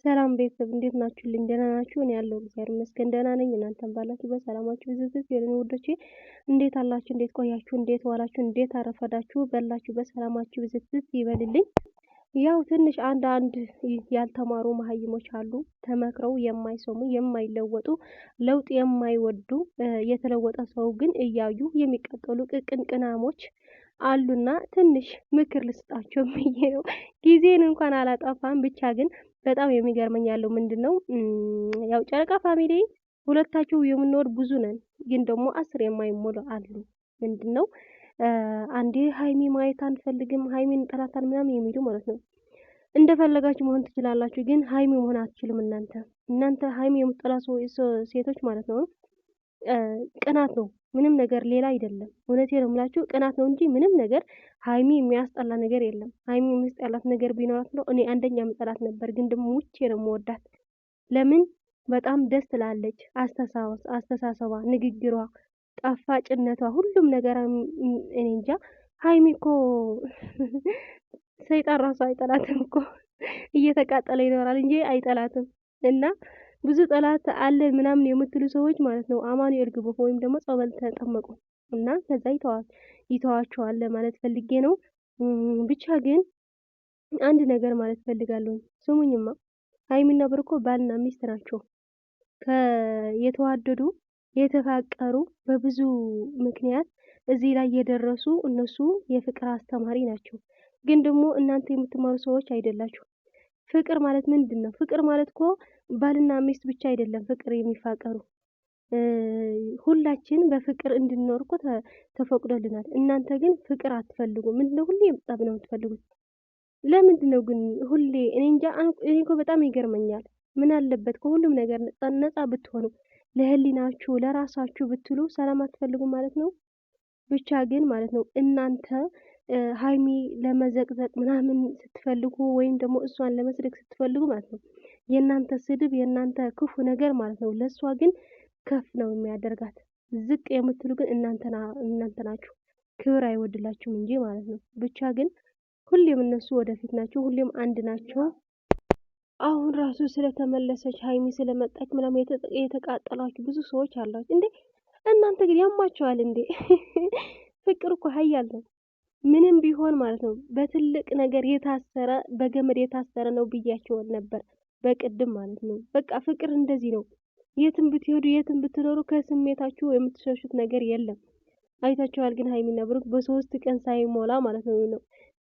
ሰላም ቤተሰብ እንዴት ናችሁልኝ? ደህና ናችሁ? እኔ ያለው እግዚአብሔር ይመስገን ደህና ነኝ። እናንተም ባላችሁ በሰላማችሁ ብዝት የኔ ውዶቼ እንዴት አላችሁ? እንዴት ቆያችሁ? እንዴት ዋላችሁ? እንዴት አረፈዳችሁ? በላችሁ በሰላማችሁ ብዝት ይበልልኝ። ያው ትንሽ አንድ ያልተማሩ መሀይሞች አሉ፣ ተመክረው የማይሰሙ የማይለወጡ ለውጥ የማይወዱ የተለወጠ ሰው ግን እያዩ የሚቀጠሉ ቅንቅናሞች አሉና ትንሽ ምክር ልስጣቸው ብዬ ነው። ጊዜን እንኳን አላጠፋም። ብቻ ግን በጣም የሚገርመኝ ያለው ምንድነው ያው ጨረቃ ፋሚሊ ሁለታችሁ የምንወድ ብዙ ነን፣ ግን ደግሞ 10 የማይሞሉ አሉ። ምንድነው አንዴ ሃይሚ ማየት አንፈልግም፣ ሃይሚን ጠላታን ምናምን የሚሉ ማለት ነው። እንደፈለጋችሁ መሆን ትችላላችሁ፣ ግን ሃይሚ መሆን አትችሉም። እናንተ ሃይሚ የምትጠላ ሴቶች ማለት ነው ቅናት ነው፣ ምንም ነገር ሌላ አይደለም። እውነቴ ነው የምላችሁ ቅናት ነው እንጂ ምንም ነገር ሃይሚ የሚያስጠላ ነገር የለም። ሃይሚ የሚያስጠላት ነገር ቢኖራት ነው እኔ አንደኛ ምጠላት ነበር፣ ግን ደግሞ ውጪ ነው የምወዳት። ለምን በጣም ደስ ትላለች። አስተሳሰቧ፣ ንግግሯ፣ ጣፋጭነቷ፣ ሁሉም ነገር እኔ እንጃ። ሃይሚ እኮ ሰይጣን ራሱ አይጠላትም እኮ እየተቃጠለ ይኖራል እንጂ አይጠላትም። እና ብዙ ጠላት አለን ምናምን የምትሉ ሰዎች ማለት ነው አማኑኤል ግቡ ወይም ደግሞ ጸበል ተጠመቁ እና ከዛ ይተዋቸዋል ማለት ፈልጌ ነው። ብቻ ግን አንድ ነገር ማለት ፈልጋለሁ። ስሙኝማ ሃይሚና ብሩክ ባልና ሚስት ናቸው። የተዋደዱ የተፋቀሩ በብዙ ምክንያት እዚህ ላይ የደረሱ እነሱ የፍቅር አስተማሪ ናቸው። ግን ደግሞ እናንተ የምትማሩ ሰዎች አይደላችሁ። ፍቅር ማለት ምንድነው? ፍቅር ማለት እኮ ባልና ሚስት ብቻ አይደለም ፍቅር የሚፋቀሩ። ሁላችን በፍቅር እንድንኖር እኮ ተፈቅዶልናል። እናንተ ግን ፍቅር አትፈልጉም። ምንድነው ሁሌ ጠብ ነው የምትፈልጉት? ለምንድነው ግን ሁሌ? እኔ እንጃ። እኔ እኮ በጣም ይገርመኛል። ምን አለበት ከሁሉም ነገር ነፃ ብትሆኑ፣ ለህሊናችሁ ለራሳችሁ ብትሉ ሰላም አትፈልጉም ማለት ነው። ብቻ ግን ማለት ነው እናንተ ሃይሚ ለመዘቅዘቅ ምናምን ስትፈልጉ ወይም ደግሞ እሷን ለመስደግ ስትፈልጉ ማለት ነው የእናንተ ስድብ የእናንተ ክፉ ነገር ማለት ነው ለእሷ ግን ከፍ ነው የሚያደርጋት። ዝቅ የምትሉ ግን እናንተ ናችሁ። ክብር አይወድላችሁም እንጂ ማለት ነው። ብቻ ግን ሁሌም እነሱ ወደፊት ናቸው፣ ሁሌም አንድ ናቸው። አሁን ራሱ ስለተመለሰች ሃይሚ ስለመጣች ምናምን የተቃጠላችሁ ብዙ ሰዎች አላችሁ እንዴ! እናንተ ግን ያማችኋል እንዴ? ፍቅር እኮ ኃያል ነው። ምንም ቢሆን ማለት ነው በትልቅ ነገር የታሰረ በገመድ የታሰረ ነው ብያቸው ነበር በቅድም ማለት ነው። በቃ ፍቅር እንደዚህ ነው። የትም ብትሄዱ የትም ብትኖሩ ከስሜታችሁ የምትሸሹት ነገር የለም። አይታችኋል። ግን ሃይሚና ብሩክ በ3 ቀን ሳይሞላ ማለት ነው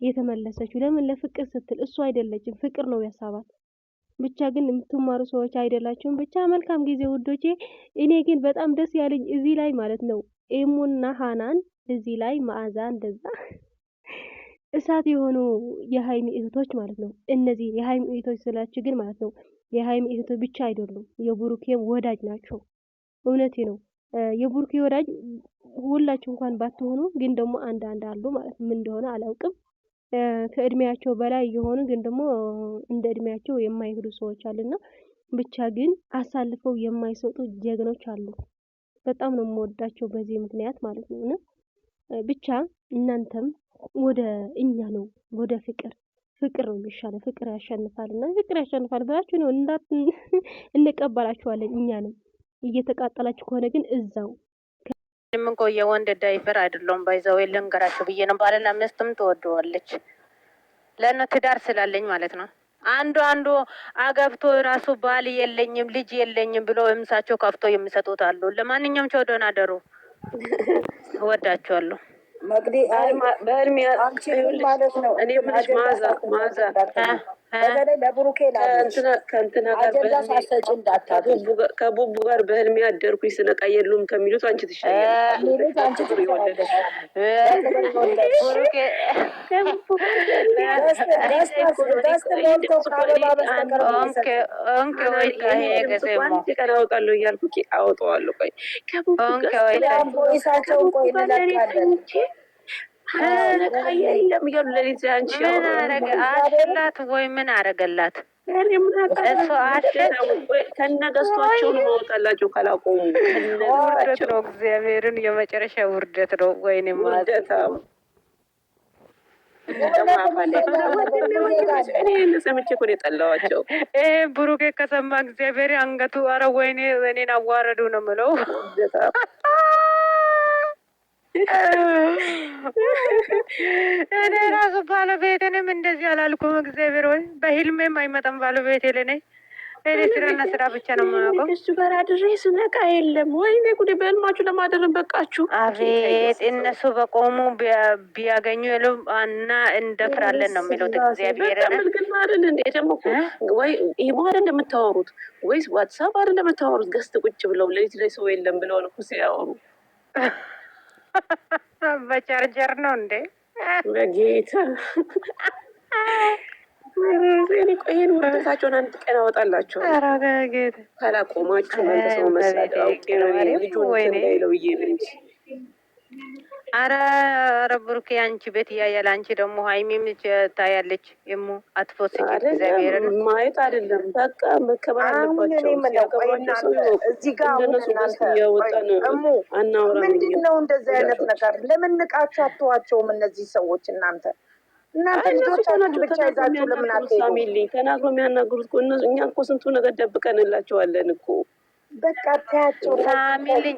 የተመለሰችው። ለምን? ለፍቅር ስትል። እሱ አይደለችም ፍቅር ነው ያሳባት። ብቻ ግን የምትማሩ ሰዎች አይደላችሁም። ብቻ መልካም ጊዜ ውዶቼ። እኔ ግን በጣም ደስ ያለኝ እዚህ ላይ ማለት ነው ኤሙና ሃናን እዚህ ላይ መዓዛ እንደዛ እሳት የሆኑ የሃይሚ እህቶች ማለት ነው። እነዚህ የሃይሚ እህቶች ስላችሁ ግን ማለት ነው የሃይሚ እህቶች ብቻ አይደሉም፣ የቡሩኬም ወዳጅ ናቸው። እውነቴ ነው። የቡሩኬ ወዳጅ ሁላችሁ እንኳን ባትሆኑ ግን ደግሞ አንድ አሉ ማለት ምን እንደሆነ አላውቅም። ከእድሜያቸው በላይ የሆኑ ግን ደግሞ እንደ እድሜያቸው የማይሄዱ ሰዎች አሉና ብቻ ግን አሳልፈው የማይሰጡ ጀግኖች አሉ። በጣም ነው የምወዳቸው በዚህ ምክንያት ማለት ነው። ብቻ እናንተም ወደ እኛ ነው ወደ ፍቅር ነው የሚሻለው። ፍቅር ያሸንፋልና ፍቅር ያሸንፋል ብላችሁ ነው እንቀበላችኋለን። እኛንም እየተቃጠላችሁ ከሆነ ግን እዛው ምን ቆየ ወንድ ዳይፐር አይደለም ባይዛው ልንገራችሁ ብዬ ነው። ባልና ሚስትም ትወደዋለች ለእነ ትዳር ስላለኝ ማለት ነው። አንዱ አገብቶ ራሱ ባል የለኝም ልጅ የለኝም ብሎ እምሳቸው ከፍቶ የሚሰጡት አሉ። ለማንኛውም ቸውደና ደሩ እወዳቸዋለሁ። መቅዲ በህልሜ ማለት ነው። እኔ ምንሽ ማዛ በተለይ ለብሩኬ ከእንትና ጋር ከቡቡ ጋር በህልሜ አደርኩኝ ስነቃ የሉም ከሚሉት አንቺ ትሻያለሽ። አንድ ቀን አወጣለሁ እያልኩ አወጣዋለሁ። ቆይ ከቡቡ ጋር ቆይ እንለቃለን የለም እያሉ ለሊት አንቺ አሸላት ወይ ምን አረገላት? እሱ ከነገዝቷቸው ነው ማውጣላቸው ካላቆሙ ውርደት ነው። እግዚአብሔርን የመጨረሻ ውርደት ነው። ወይኔ ማለት እኔ ሰምቼ እኮ ነው የጠላኋቸው። ብሩኬ ከሰማ እግዚአብሔር አንገቱ ኧረ ወይኔ እኔን አዋረዱ ነው የምለው። እኔ ራሱ ባለቤቴንም እንደዚህ አላልኩም። እግዚአብሔር ወይ በህልሜም አይመጣም ባለቤቴ ለኔ። እኔ ስራና ስራ ብቻ ነው የማውቀው። እሱ ጋር አድሬ ስነቃ የለም። ወይኔ ጉዴ! በህልማችሁ ለማደርን በቃችሁ። አቤት እነሱ በቆሙ ቢያገኙ የሉ እና እንደፍራለን ነው የሚሉት። እግዚአብሔር ግን አይደል እንዴ ደግሞ ወይ ኢሞ አይደል የምታወሩት ወይስ ዋትሳፕ አይደል የምታወሩት? ገስት ቁጭ ብለው ሌሊት ላይ ሰው የለም ብለው ነው ሲያወሩ በቻርጀር ነው እንዴ? በጌታ ይሄን ውርደታቸውን አንድ ቀን አወጣላቸው። ካላቆማችሁ እናንተ ሰው መስራት አውቄ ነው ልጁን እንዳይለው ብዬ ነው እንጂ። ኧረ ብሩኬ አንቺ ቤት እያያለ አንቺ ደግሞ ሀይሚም ታያለች። የሙ አትፎስች እግዚአብሔርን ማየት አይደለም በቃ መከበር አለባቸው። ሲያከብሯቸው ሰው እዚህ ጋር እንደነሱ ደስ እያወጣን አናወራ። ምንድን ነው እንደዚህ አይነት ነገር? ለምን ንቃችሁ አትዋቸውም እነዚህ ሰዎች? እናንተ ልጆቻችሁ ብቻ ይዛችሁ ለምን ፋሚሊ ተናግሮ የሚያናግሩት እኮ እኛ እኮ ስንቱ ነገር ደብቀንላቸዋለን እኮ። በቃ ታያቸው ፋሚሊኝ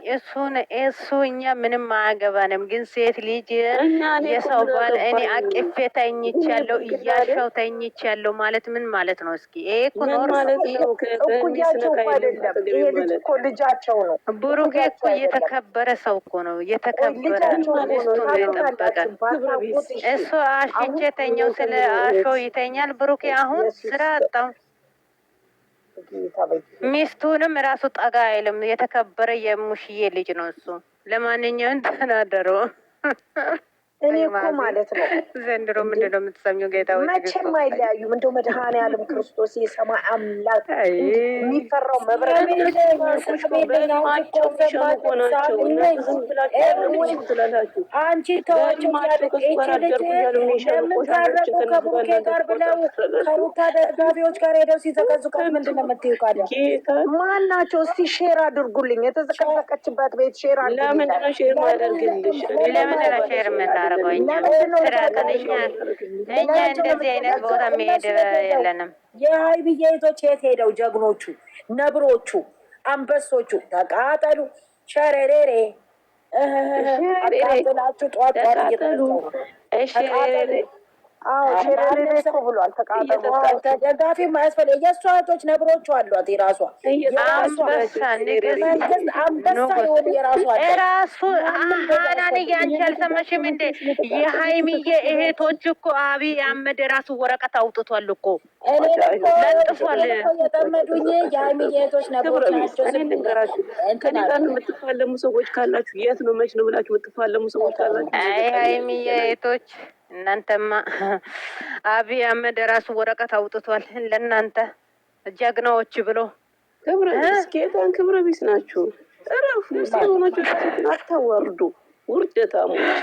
እሱ እኛ ምንም አያገባንም። ግን ሴት ልጅ የሰው ባል እኔ አቅፌ ተኝቻለሁ እያሻው ተኝቻለሁ ማለት ምን ማለት ነው? እስኪ ይሄ እኮ ኖር ማለት ነው። እኩያቸው አይደለም። ይሄ ልጅ እኮ ልጃቸው ነው። ብሩኬ እኮ የተከበረ ሰው እኮ ነው። የተከበረ ሚስቱን የጠበቀ እሱ አሽቼ ተኛው ስለ አሾ ይተኛል። ብሩኬ አሁን ስራ አጣው። ሚስቱንም ራሱ ጠጋ አይልም። የተከበረ የሙሽዬ ልጅ ነው እሱ። ለማንኛውም ተናደሩ። እኔ እኮ ማለት ነው ዘንድሮ ምንድን ነው የምትሰሚው? ጌታ ወይ መቼም አይለያዩም። እንደው መድኃኔዓለም ክርስቶስ የሰማይ አምላክ የሚፈራው መብረቅ አንቺ ተዋቸው የምታረቁ ከቡሩኬ ጋር ብለው ከሩታ ደጋፊዎች ጋር ሄደው ሲዘቀዝቋት ምንድን ነው የምትይው? ካለ ማን ናቸው? እስቲ ሼር አድርጉልኝ። የተዘቀዘቀችበት ቤት ሼር አድርጉልኝ። ለምንድን ነው ሼር ማደርግልሽ? ለምንድን ነው ሼር የምናደርገው? እኛ እንደዚህ አይነት ቦታ መሄድ የለንም። የሀይሚዬ እህቶች የት ሄደው? ጀግኖቹ፣ ነብሮቹ፣ አንበሶቹ ተቃጠሉ። ሸረሬሬ አቃጥላችሁ ጠዋት ጠዋት እየተቃጠሉ ሼር ብሏል። ደጋፊ ማያስፈል የእሷ እህቶች ነብሮቹ አሏት። የራሷ አንበሳ የሆኑ የራሷ ራሱ ሀናንዬ አንቺ አልሰማሽም እንዴ? የሀይሚዬ እህቶች እኮ አብይ አህመድ ራሱ ወረቀት አውጥቷል እኮ ለጥፏል። የጠመዱኝ የሀይሚዬ እህቶች ነብሮች ናቸው። ከኔ ጋር የምትፋለሙ ሰዎች ካላችሁ የት ነው መች ነው ብላችሁ የምትፋለሙ ሰዎች ካላችሁ አይ ሀይሚዬ እህቶች እናንተማ አብይ አህመድ ራሱ ወረቀት አውጥቷል ለእናንተ ጀግናዎች ብሎ። ክብረ ጌታን ክብረ ቢስ ናችሁ። እረፉ። ሲሆናችሁ አታዋርዱ። ውርደታሞች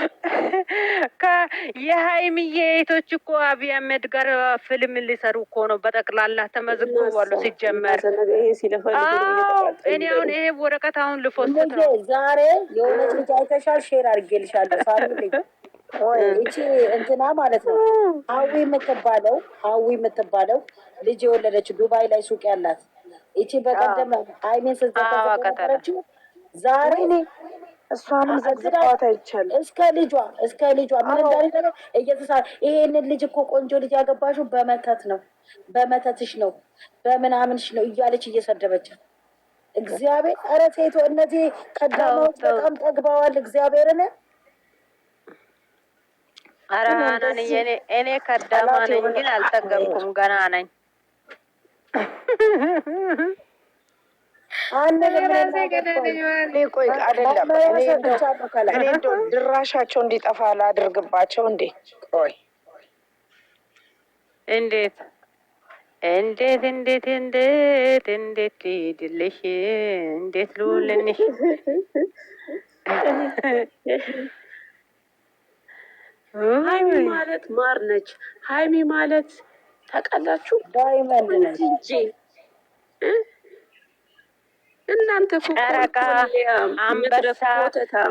የሀይሚዬ እህቶች እኮ አብይ አህመድ ጋር ፊልም ሊሰሩ እኮ ነው። በጠቅላላ ተመዝግቧል ሲጀመር። እኔ አሁን ይሄ ወረቀት አሁን ልፎስት ነው። ዛሬ የሆነች ልጅ አይተሻል? ሼር አድርጌልሻለሁ። ፋሚሊ እቺ እንትና ማለት ነው ሀዊ የምትባለው ልጅ የወለደች ዱባይ ላይ ሱቅ ያላት እቺ በቀደም አይሜን ስትዘቀዘቀችው ዛሬ እሷንም ዘግዝቋት አይቻልም። እስከ ልጇ ምን እንዳለ ይሄንን ልጅ እኮ ቆንጆ ልጅ ያገባሽው በመተት ነው፣ በመተትሽ ነው፣ በምናምንሽ ነው እያለች እየሰደበቻት እግዚአብሔር። ኧረ ሴቶ እነዚህ ቀዳማዎች በጣም ጠግበዋል። እግዚአብሔርን ኧረ ሀናንዬ እኔ ከዳማ ነኝ ግን አልጠገብኩም፣ ገና ነኝ። ቆይ አይደለም እኔ እንደው ድራሻቸው እንዲጠፋ ላድርግባቸው እንዴ? ቆይ እንዴት ልሂድልሽ? እንዴት ልውልንሽ? ሀይሚ ማለት ማር ነች። ሀይሚ ማለት ታውቃላችሁ ዳይመንድ ነች እንጂ እናንተ ጨረቃ፣ አንበሳ፣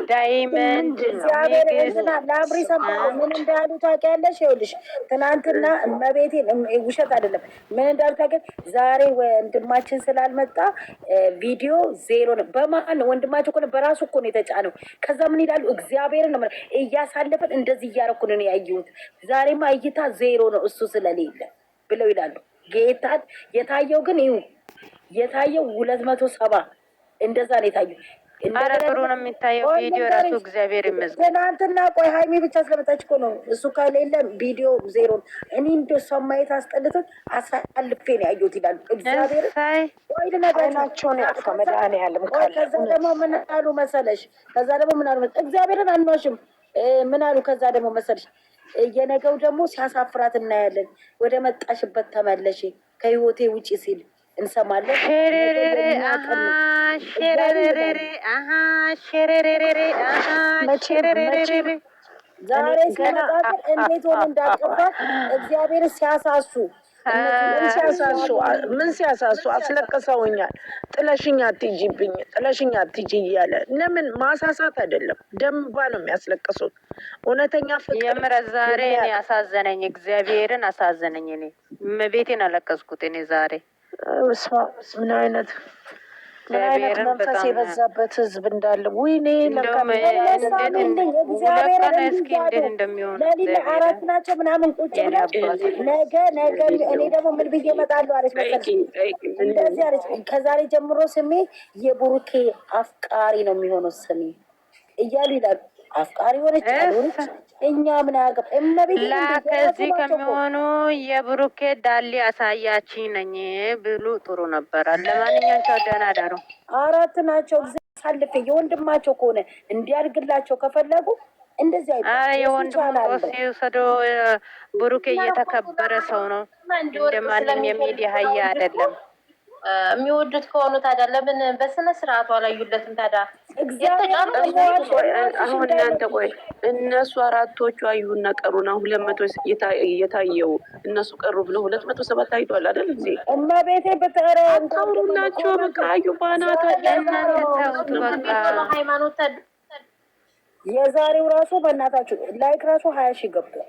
ዳይመንድ፣ እግዚአብሔር ንግስት ለአብሪ ሰምተው ምን እንዳሉ ታውቂያለሽ? ይኸውልሽ ትናንትና እመቤቴን ውሸት አይደለም ምን እንዳሉ ታውቂያለሽ? ዛሬ ወንድማችን ስላልመጣ ቪዲዮ ዜሮ ነው። በማን ነው ወንድማቸው? እኮ በራሱ እኮ ነው የተጫነው። ከዛ ምን ይላሉ? እግዚአብሔርን ነው እያሳለፈን እንደዚህ እያደረኩ ነው ያየሁት። ዛሬማ እይታ ዜሮ ነው እሱ ስለሌለ ብለው ይላሉ። ጌታን የታየው ግን ይሁ የታየው 270 እንደዛ ነው የታየው። ኧረ ጥሩ ነው የሚታየው ቪዲዮ ራሱ እግዚአብሔር ይመስገን። ትናንትና ቆይ ሀይሚ ብቻ ስለመጣች እኮ ነው እሱ ከሌለ ቪዲዮ ዜሮ ነው። እኔ እንደ እሷ ማየት አስጠልቶኝ አሳልፌ ነው ያየሁት ይላሉ። እግዚአብሔር ቆይ ልነግራቸውን ያጥፋ መድኃኒዓለም ካለ። ከዛ ደግሞ ምን አሉ መሰለሽ? ከዛ ደግሞ ምን አሉ እግዚአብሔርን አንዋሽም ምን አሉ? ከዛ ደግሞ መሰለሽ የነገው ደግሞ ሲያሳፍራት እናያለን። ወደ መጣሽበት ተመለሽ ከህይወቴ ውጪ ሲል እንሰማለን። ዛሬ ሲመጣ እንዴት ሆኖ እንዳቀፋት እግዚአብሔር ሲያሳሱ ምን ሲያሳሱ አስለቅሰውኛል። ጥለሽኛ አትሂጂብኝ፣ ጥለሽኛ አትሂጂ እያለ ለምን ማሳሳት አይደለም ደንባ ነው የሚያስለቅሱት። እውነተኛ ፍቅር የምረ ዛሬ እኔ አሳዘነኝ፣ እግዚአብሔርን አሳዘነኝ። እኔ እመቤቴን አለቀስኩት። እኔ ዛሬ ምን አይነት መንፈስ የበዛበት ህዝብ እንዳለ ወይኔ ለሊት 4 ናቸው ምናምን ቁጭ ብለው ነገ እኔ ደግሞ ምን ብዬ እመጣለሁ አለች መሰለሽ። እንደዚህ አለች ከዛሬ ጀምሮ ስሜ የቡሩኬ አፍቃሪ ነው የሚሆነው ስሜ እያሉ ይላሉ። አፍቃሪ ሆነች አልሆነች እኛ ምን አገብ እመቤት ከዚህ ከሚሆኑ የብሩኬ ዳሌ አሳያችኝ ነኝ ብሉ ጥሩ ነበር። ለማንኛውም ቻው፣ ደህና ደሩ። 4 ናቸው። ሳልፌ የወንድማቸው ከሆነ እንዲያድግላቸው ከፈለጉ እንደዚህ አይባል። የወንድሙ ሲወሰዶ ብሩኬ እየተከበረ ሰው ነው። እንደማንም የሚዲያ ሀያ አይደለም። የሚወዱት ከሆኑ ታዲያ ለምን በስነ ስርዓቱ አላዩለትም? ታዲያ አሁን እናንተ ቆይ እነሱ 4ቶቹ አዩና ቀሩና 200 እየታየው እነሱ ቀሩ ብለው 207 ታይቷል አይደል? እንዴ እመቤቴ በተረ ታውሩናቸው በቃ አዩ ባናታቸው ሃይማኖት የዛሬው ራሱ በእናታችሁ ላይክ ራሱ 20 ሺህ ገብቷል።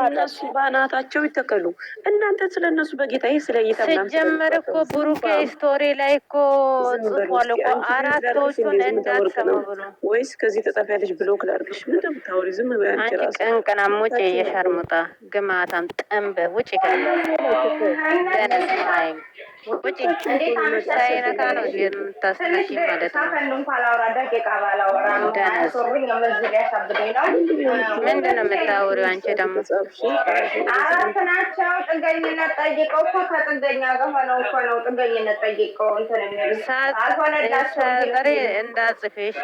እነሱ ባናታቸው ይተከሉ። እናንተ ስለ እነሱ በጌታ ስለ ሲጀመር እኮ ብሩኬ ስቶሪ ላይ እኮ ጽፏል እኮ 4ቶቹን እንዳትሰሙ ብሎ ወይስ ከዚህ ተጻፊያለሽ ብሎክ ላድርግሽ? ምን እንደምታወሪ ዝም በይ አንቺ ራስሽ። ቅንቅናም ውጭ የሸርሙጣ ግማታም ጥንብ ውጭ ከደነስማይ ውጭ ሳይነካ ነው የምታስነሽ ማለት ነው። ምንድን ነው የምታወሪው አንቺ ደግሞ? 4 ናቸው። ጥገኝነት ጠይቀው እኮ ከጥገኛ ጋር ሆነው እኮ ነው ጥገኝነት ጠይቀው እንትን የሚሉት። ሳልሆነላቸው እንዳጽፌሽ